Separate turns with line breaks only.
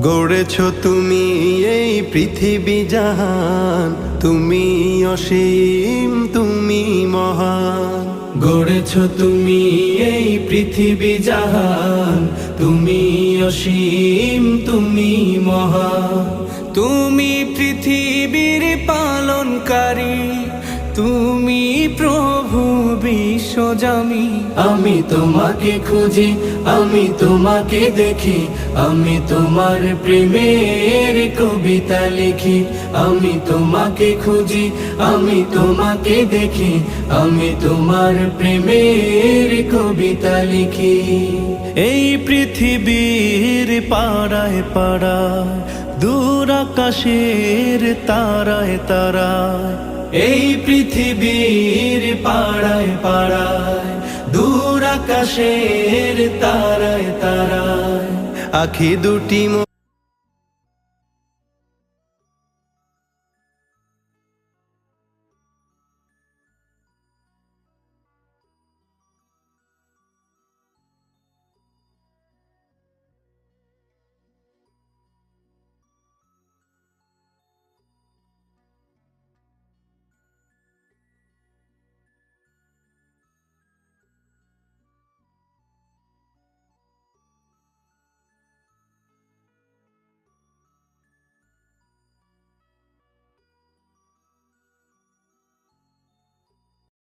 গড়েছ তুমি এই পৃথিবী জাহান, তুমি অসীম তুমি মহান।
গড়েছ তুমি এই পৃথিবী জাহান, তুমি অসীম তুমি মহান। তুমি পৃথিবীর পালনকারী, তুমি প্রভু বিশ্বজামি। আমি তোমাকে খুঁজি, আমি তোমাকে দেখি, আমি তোমার প্রেমের কবিতা লিখি। আমি তোমাকে খুঁজি, আমি তোমাকে দেখি, আমি তোমার প্রেমের কবিতা লিখি।
এই পৃথিবীর পাড়ায় পাড়ায়, দূর আকাশের তারায় তারায়,
এই পৃথিবীর পাড়ায় পাড়ায়, দূর আকাশের তারায় তারায়,
আখি দুটি